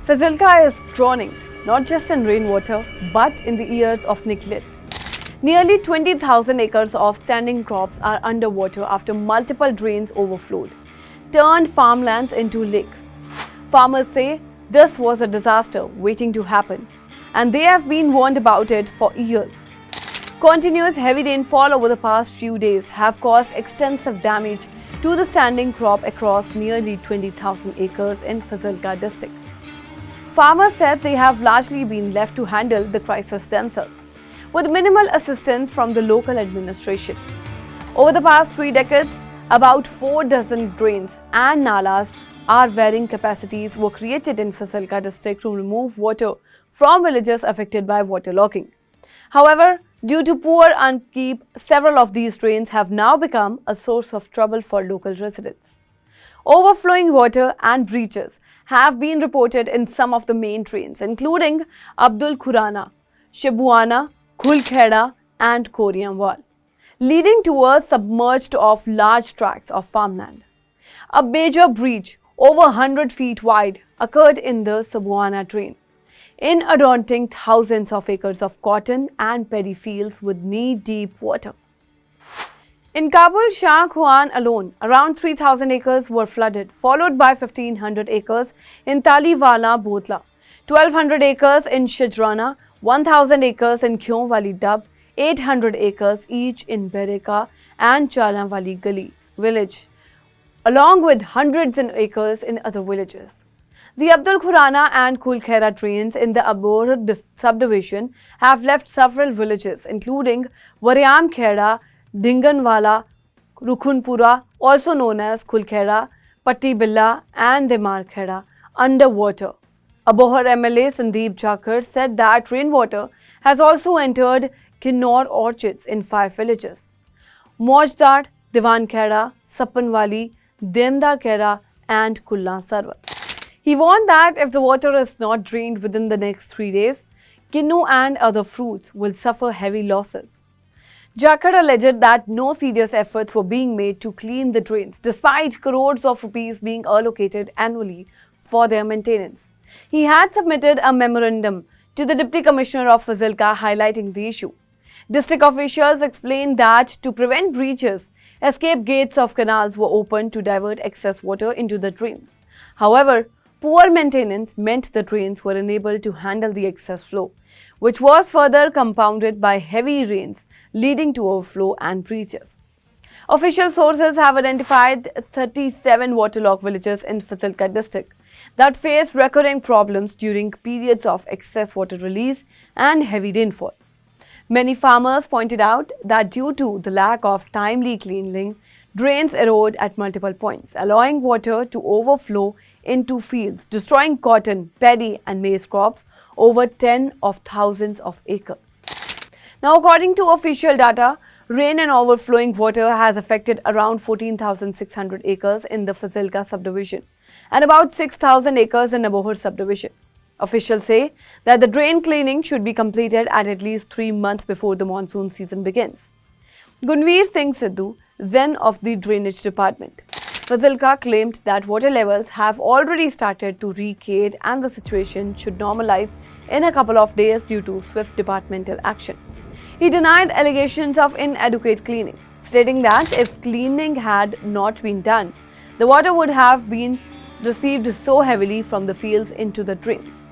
Fazilka is drowning, not just in rainwater, but in the years of neglect. Nearly 20,000 acres of standing crops are underwater after multiple drains overflowed, turned farmlands into lakes. Farmers say this was a disaster waiting to happen, and they have been warned about it for years. Continuous heavy rainfall over the past few days have caused extensive damage to the standing crop across nearly 20,000 acres in Fazilka district. Farmers said they have largely been left to handle the crisis themselves, with minimal assistance from the local administration. Over the past 3 decades, about 4 dozen drains and nalas are varying capacities were created in Fazilka district to remove water from villages affected by waterlogging. However, due to poor upkeep, several of these drains have now become a source of trouble for local residents. Overflowing water and breaches have been reported in some of the main drains, including Abdul Khurana, Shibuana, Khulkheda, and Koriamwal, leading to a submerged of large tracts of farmland. A major breach over 100 feet wide occurred in the Shibuana drain, inundating thousands of acres of cotton and paddy fields with knee-deep water. In Kabul, Shah Khuan alone, around 3,000 acres were flooded, followed by 1,500 acres in Taliwala, Botla, 1,200 acres in Shijrana, 1,000 acres in Kyonwali Dub, 800 acres each in Bereka and Chalanwali Gullies village, along with hundreds of acres in other villages. The Abdul Khurana and Khulkhera drains in the Abor subdivision have left several villages, including Waryam Kheda, Dinganwala, Rukhunpura, also known as Khulkhera, Patti Billa, and Dimar Kheda, underwater. Abohar MLA Sandeep Jakar said that rainwater has also entered Kinnor orchards in 5 villages: Mojdar, Diwan Kheda, Sapanwali, Demdar Kheda, and Kulla Sarwar. He warned that if the water is not drained within the next 3 days, Kinnu and other fruits will suffer heavy losses. Jakar alleged that no serious efforts were being made to clean the drains, despite crores of rupees being allocated annually for their maintenance. He had submitted a memorandum to the Deputy Commissioner of Fazilka highlighting the issue. District officials explained that to prevent breaches, escape gates of canals were opened to divert excess water into the drains. However, poor maintenance meant the drains were unable to handle the excess flow, which was further compounded by heavy rains, leading to overflow and breaches. Official sources have identified 37 waterlogged villages in Fazilka district that faced recurring problems during periods of excess water release and heavy rainfall. Many farmers pointed out that due to the lack of timely cleaning, drains erode at multiple points, allowing water to overflow into fields, destroying cotton, paddy, and maize crops over 10 of thousands of acres. Now, according to official data, rain and overflowing water has affected around 14,600 acres in the Fazilka subdivision and about 6,000 acres in Abohar subdivision. Officials say that the drain cleaning should be completed at least 3 months before the monsoon season begins. Gunveer Singh Sidhu, Zen of the Drainage Department, Fazilka claimed that water levels have already started to recede and the situation should normalize in a couple of days due to swift departmental action. He denied allegations of inadequate cleaning, stating that if cleaning had not been done, the water would have been received so heavily from the fields into the drains.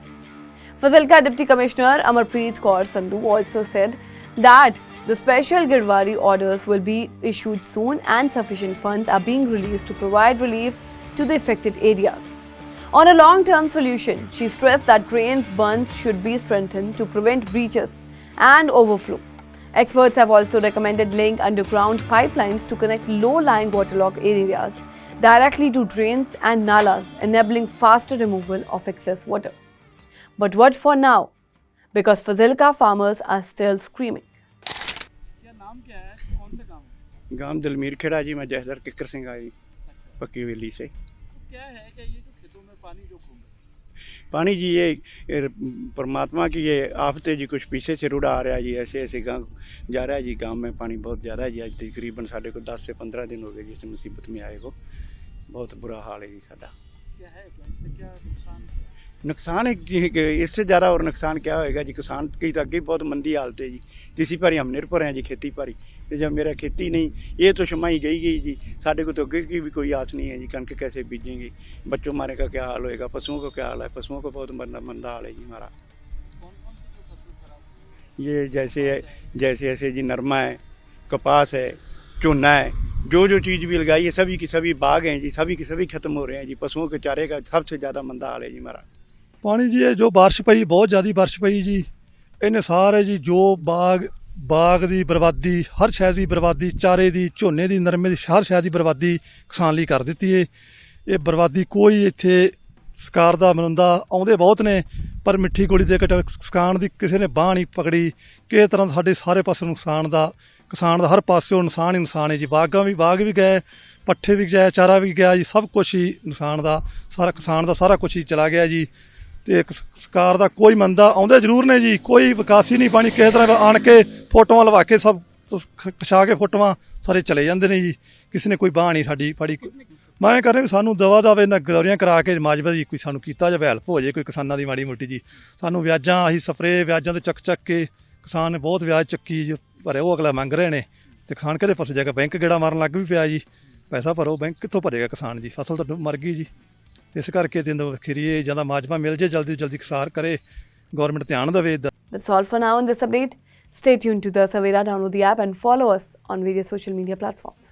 Fazilka Deputy Commissioner Amarpreet Kaur Sandhu also said that the special Girwari orders will be issued soon and sufficient funds are being released to provide relief to the affected areas. On a long-term solution, she stressed that drains bunds should be strengthened to prevent breaches and overflow. Experts have also recommended laying underground pipelines to connect low-lying waterlogged areas directly to drains and nalas, enabling faster removal of excess water. But what for now? Because Fazilka farmers are still screaming. गांव दलमीर खेड़ा जी, मैं जहदर किक्कर सिंह आई पक्की वेली से। क्या है कि ये जो खेतों में पानी जो घूम पानी जी, ये परमात्मा की ये आफत है जी, कुछ पीछे से रुड़ा आ रहा है जी, ऐसे ऐसे गांव जा रहा है जी। गांव में पानी बहुत ज़्यादा है जी, आज तकरीबन साढ़े को 10 से 15 दिन हो गए जी इस मुसीबत में आए को। बहुत बुरा हाल है जी साडा। क्या है, क्या इससे क्या नुकसान? नुकसान इससे ज़्यादा और नुकसान क्या होएगा जी। किसान की तो अगे बहुत मंदी हालत है जी। तीसरी पारी हम निर्भर हैं जी खेती पारी। तो जब मेरा खेती नहीं, ये तो शमाई गई जी। साढ़े को तो अगे की भी कोई आस नहीं है जी। कनक कैसे बीजेंगे, बच्चों हमारे का क्या हाल होएगा, पशुओं का क्या हाल है। पशुओं को बहुत मंदा हाल है जी हमारा। ये जैसे ऐसे जी नरमा है, कपास है, झोना है, जो चीज़ भी लगाई है सभी की सभी बाग हैं जी, सभी की सभी खत्म हो रहे हैं जी। पशुओं के चारे का सबसे ज़्यादा मंदा हाल है जी हमारा। पानी जी ये जो बारिश पई, बहुत ज़्यादा बारिश पई जी, इन्हें सारे जी जो बाग ਦੀ ਬਰਬਾਦੀ, ਹਰ ਸ਼ੈ ਦੀ ਬਰਬਾਦੀ, ਚਾਰੇ ਦੀ, ਝੋਨੇ ਦੀ, ਨਰਮੇ ਦੀ, ਹਰ ਸ਼ੈ ਦੀ ਬਰਬਾਦੀ ਕਿਸਾਨ ਲਈ ਕਰ ਦਿੱਤੀ ਏ। ਇਹ ਬਰਬਾਦੀ ਕੋਈ ਇੱਥੇ ਸਰਕਾਰ ਦਾ ਮਨੁੰਦਾ ਆਉਂਦੇ ਬਹੁਤ ਨੇ, ਪਰ ਮਿੱਠੀ ਗੋਲੀ ਦੇ ਕੇ ਕਿਸਾਨ ਦੀ ਕਿਸੇ ਨੇ ਬਾਂਹ ਨਹੀਂ ਪਕੜੀ। ਕਿਸੇ ਤਰ੍ਹਾਂ ਸਾਡੇ ਸਾਰੇ ਪਾਸੇ ਕਿਸਾਨ ਦਾ ਹਰ ਪਾਸਿਓਂ ਨੁਕਸਾਨ ਹੀ ਨੁਕਸਾਨ ਹੈ ਜੀ। ਬਾਗ ਵੀ ਗਏ, ਪੱਠੇ ਵੀ ਗਏ, ਚਾਰਾ ਵੀ ਗਿਆ ਜੀ, ਸਭ ਕੁਛ ਹੀ ਨੁਕਸਾਨ ਦਾ, ਕਿਸਾਨ ਦਾ ਸਾਰਾ ਕੁਛ ਹੀ ਚਲਾ ਗਿਆ ਜੀ। ਤੇ ਸਰਕਾਰ ਦਾ ਕੋਈ ਮੰਦਾ ਆਉਂਦੇ ਜ਼ਰੂਰ ਨੇ ਜੀ, ਕੋਈ ਵਿਕਾਸ ਹੀ ਨਹੀਂ। ਪਾਣੀ ਕਿਸੇ ਤਰ੍ਹਾਂ ਆਣ ਕੇ ਫੋਟੋਆਂ ਲਵਾ ਕੇ ਸਭ ਖਿਚਾ ਕੇ ਫੋਟੋਆਂ ਸਾਰੇ ਚਲੇ ਜਾਂਦੇ ਨੇ ਜੀ। ਕਿਸੇ ਨੇ ਕੋਈ ਬਾਂਹ ਨਹੀਂ ਸਾਡੀ ਫੜੀ। ਮੈਂ ਕਰ ਰਿਹਾ ਵੀ ਸਾਨੂੰ ਦਵਾ ਇਹਨਾਂ ਗਦੌਰੀਆਂ ਕਰਾ ਕੇ ਮਾਜਵਾ ਦੀ ਕੋਈ ਸਾਨੂੰ ਕੀਤਾ ਜਾਵੇ, ਹੈਲਪ ਹੋ ਜਾਏ ਕੋਈ ਕਿਸਾਨਾਂ ਦੀ ਮਾੜੀ ਮੋਟੀ ਜੀ। ਸਾਨੂੰ ਵਿਆਜਾਂ ਅਸੀਂ ਸਪਰੇ ਵਿਆਜਾਂ ਤੇ ਚੱਕ ਕੇ ਕਿਸਾਨ ਨੇ ਬਹੁਤ ਵਿਆਜ ਚੱਕੀ ਜੀ, ਭਰੇ ਉਹ ਅਗਲਾ ਮੰਗ ਰਹੇ ਨੇ। ਤੇ ਕਿਸਾਨ ਕਿਹਦੇ ਪਾਸੇ ਜਾ ਕੇ ਬੈਂਕ ਗੇੜਾ ਮਾਰਨ ਲੱਗ ਵੀ ਪਿਆ ਜੀ। ਪੈਸਾ ਭਰੋ, ਬੈਂਕ ਕਿੱਥੋਂ ਭਰੇਗਾ ਕਿਸਾਨ ਜੀ, ਫਸਲ ਤਾਂ ਮਰ ਗਈ ਜੀ। ਇਸ ਕਰਕੇ ਦਿਨ ਖੀਰੀਏ ਜਾਂ ਦਾ ਮਾਜਵਾ ਮਿਲ ਜੇ, ਜਲਦੀ ਜਲਦੀ ਕਿਸਾਰ ਕਰੇ, ਗੌਰਮੈਂਟ ਧਿਆਨ ਦੇਵੇ। That's all for now in this update. Stay tuned to the Savera. Download the app and follow us on various social media platforms.